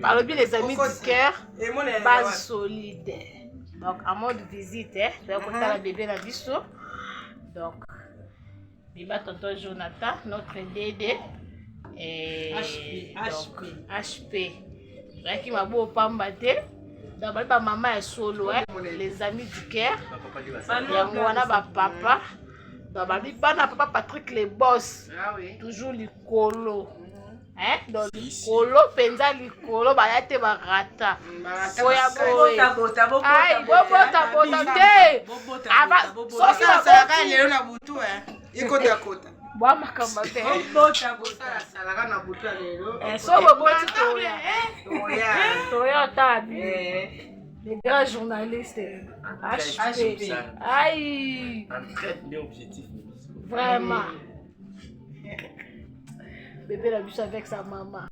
Alors bien les amis du cœur, base solide. Donc en mode visite, donc on a la bébé la biso. Donc bébé tonton Jonathan, notre Dédé et HP. Qui m'a beau pambaté. D'abord ma maman est solo, les amis du cœur. Et on a papa. D'abord papa Patrick les boss. Toujours les colos. Donc likolo penza likolo bayate barata soya boye ai bobota te ava soki salaka lelo na butu ikota kota bwa makamba te bobota salaka na butu lelo so boboti toya tabi les grands journalistes HP aïe vraiment bébé la biche avec sa maman.